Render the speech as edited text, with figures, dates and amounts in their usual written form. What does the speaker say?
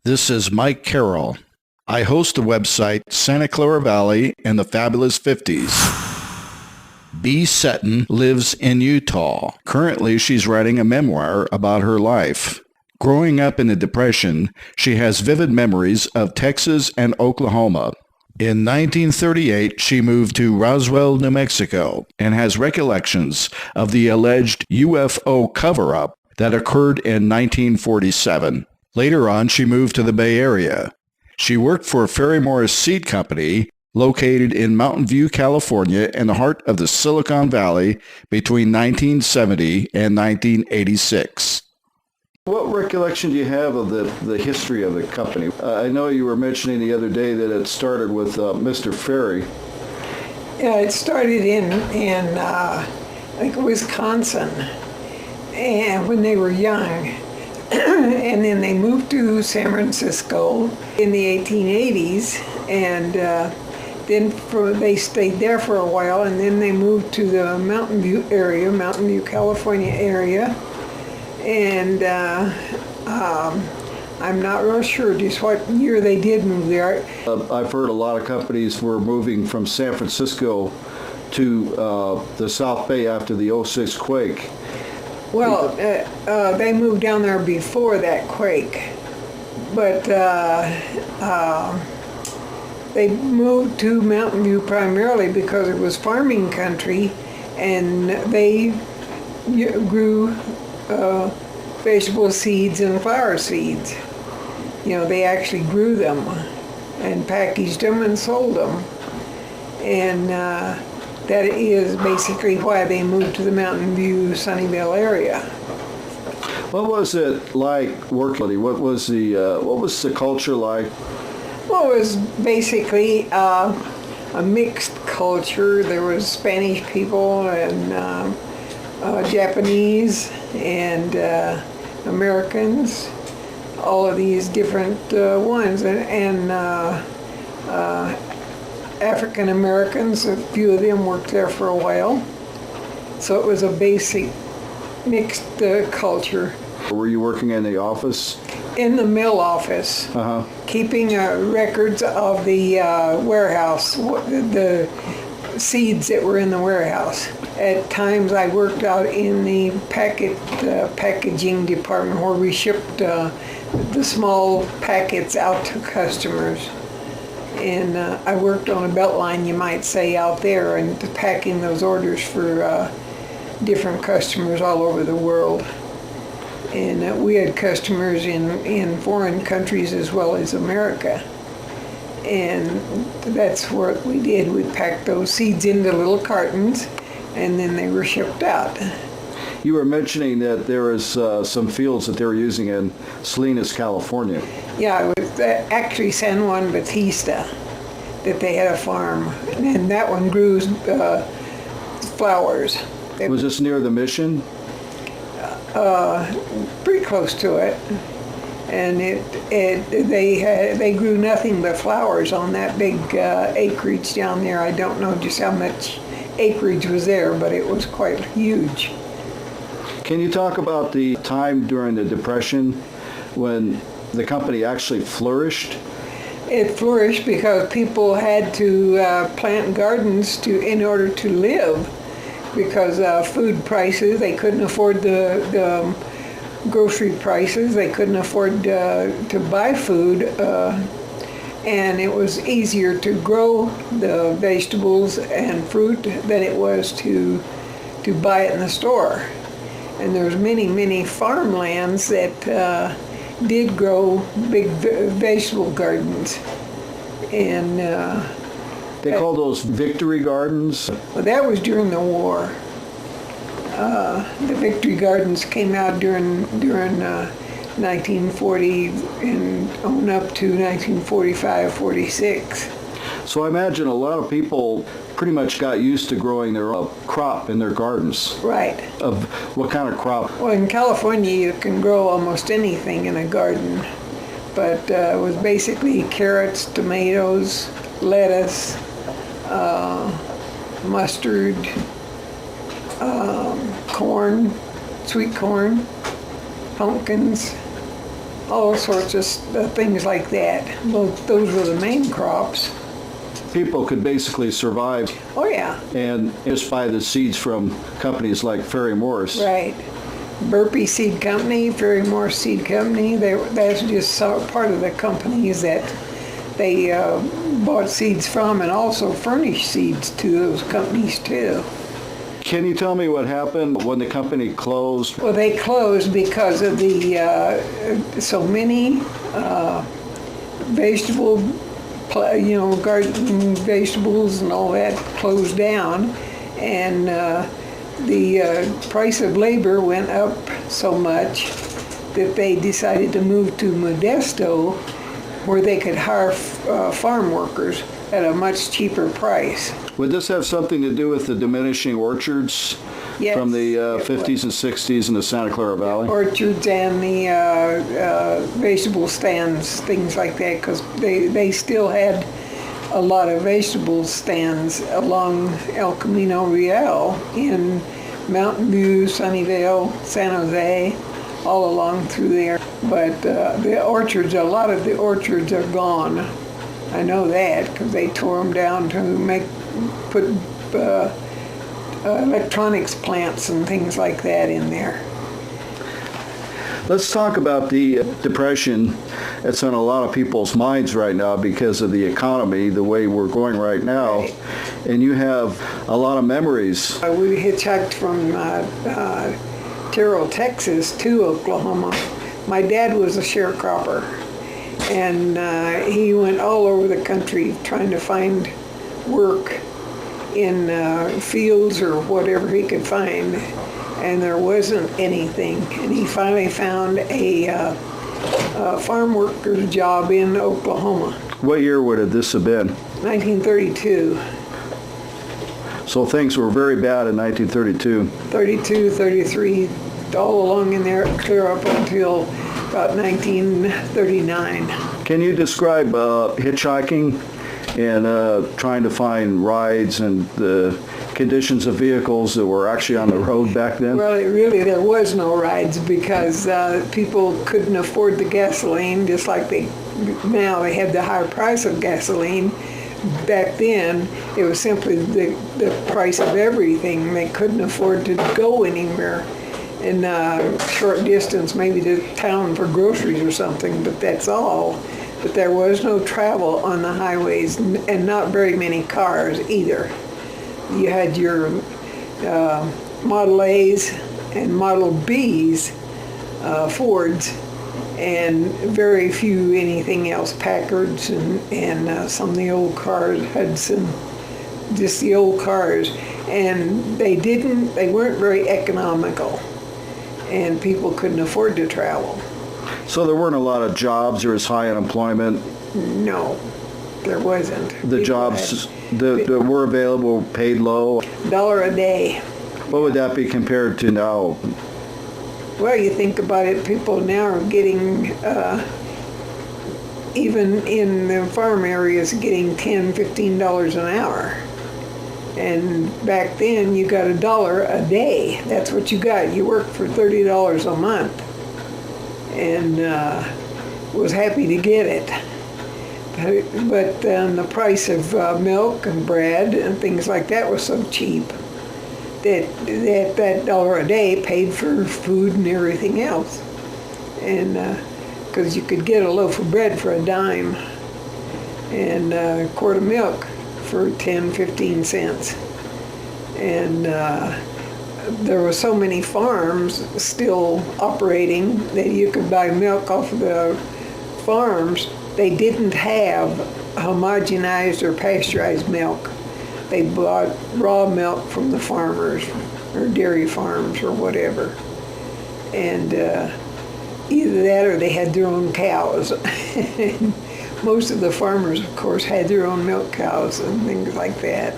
This is Mike Carroll. I host the website Santa Clara Valley and the Fabulous 50s. Bea Sutton lives in Utah. Currently, she's writing a memoir about her life. Growing up in the Depression, she has vivid memories of Texas and Oklahoma. In 1938, she moved to Roswell, New Mexico, and has recollections of the alleged UFO cover-up that occurred in 1947. Later on, she moved to the Bay Area. She worked for Ferry Morse Seed Company, located in Mountain View, California, in the heart of the Silicon Valley between 1970 and 1986. What recollection do you have of the history of the company? I know you were mentioning the other day that it started with Mr. Ferry. Yeah, it started in like Wisconsin, and when they were young. And then they moved to San Francisco in the 1880s, and then they stayed there for a while, and then they moved to the Mountain View, California area, and I'm not real sure just what year they did move there. I've heard a lot of companies were moving from San Francisco to the South Bay after the '06 quake. Well, they moved down there before that quake, but they moved to Mountain View primarily because it was farming country, and they grew vegetable seeds and flower seeds. You know, they actually grew them and packaged them and sold them, and that is basically why they moved to the Mountain View, Sunnyvale area. What was it like working? What was the culture like? Well, it was basically a mixed culture. There was Spanish people and Japanese and Americans, all of these different ones, and African Americans. A few of them worked there for a while, so it was a basic mixed culture. Were you working in the office? In the mill office, keeping records of the warehouse, the seeds that were in the warehouse. At times I worked out in the packaging department where we shipped the small packets out to customers. And I worked on a belt line, you might say, out there and packing those orders for different customers all over the world. And we had customers in foreign countries as well as America. And that's what we did. We packed those seeds into little cartons, and then they were shipped out. You were mentioning that there was some fields that they were using in Salinas, California. Yeah, it was actually San Juan Bautista that they had a farm, and that one grew flowers. Was this near the mission? Pretty close to it, and they grew nothing but flowers on that big acreage down there. I don't know just how much acreage was there, but it was quite huge. Can you talk about the time during the Depression when the company actually flourished? It flourished because people had to plant gardens in order to live, because food prices, they couldn't afford the grocery prices, they couldn't afford to buy food, and it was easier to grow the vegetables and fruit than it was to buy it in the store. And there's many farmlands that did grow big vegetable gardens, and they call those victory gardens. Well, that was during the war. The victory gardens came out during 1940 and on up to 1945-46. So I imagine a lot of people pretty much got used to growing their crop in their gardens. Right. Of what kind of crop? Well, in California you can grow almost anything in a garden, but it was basically carrots, tomatoes, lettuce, mustard, corn, sweet corn, pumpkins, all sorts of things like that. Well, those were the main crops. People could basically survive Oh yeah, and just buy the seeds from companies like Ferry Morse. right. Burpee Seed Company, Ferry Morse Seed Company, that's just part of the companies that they bought seeds from, and also furnished seeds to those companies too. Can you tell me what happened when the company closed? Well, they closed because of the so many vegetable, garden vegetables and all that closed down, and the price of labor went up so much that they decided to move to Modesto, where they could hire farm workers at a much cheaper price. Would this have something to do with the diminishing orchards Yes, from the it 50s and 60s in the Santa Clara Valley? Orchards and the vegetable stands, things like that, because they still had a lot of vegetable stands along El Camino Real in Mountain View, Sunnyvale, San Jose, all along through there. But the orchards, a lot of the orchards are gone. I know that because they tore them down to put electronics plants and things like that in there. Let's talk about the depression that's on a lot of people's minds right now because of the economy, the way we're going right now. Right. And you have a lot of memories. We hitchhiked from Terrell, Texas to Oklahoma. My dad was a sharecropper, and he went all over the country trying to find work in fields or whatever he could find, and there wasn't anything. And he finally found a farm worker's job in Oklahoma. What year would this have been? 1932. So things were very bad in 1932. 32, 33, all along in there, clear up until about 1939. Can you describe hitchhiking and trying to find rides and the conditions of vehicles that were actually on the road back then? Well, there was no rides because people couldn't afford the gasoline, just like now they have the high price of gasoline. Back then, it was simply the price of everything. They couldn't afford to go anywhere in a short distance, maybe to town for groceries or something, but that's all. But there was no travel on the highways, and not very many cars either. You had your Model A's and Model B's, Fords, and very few anything else, Packards and some of the old cars, Hudson, just the old cars. And they weren't very economical, and people couldn't afford to travel. So there weren't a lot of jobs, there was high unemployment. No, there wasn't. The jobs that were available paid low. $1 a day. What would that be compared to now? Well, you think about it, people now are getting, even in the farm areas, getting $10, $15 an hour. And back then, you got $1 a day. That's what you got. You worked for $30 a month. And was happy to get it. But then the price of milk and bread and things like that was so cheap that $1 a day paid for food and everything else. And because you could get a loaf of bread for a dime and a quart of milk for 10, 15 cents. And there were so many farms still operating that you could buy milk off of the farms. They didn't have homogenized or pasteurized milk. They bought raw milk from the farmers or dairy farms or whatever. And either that or they had their own cows. Most of the farmers, of course, had their own milk cows and things like that.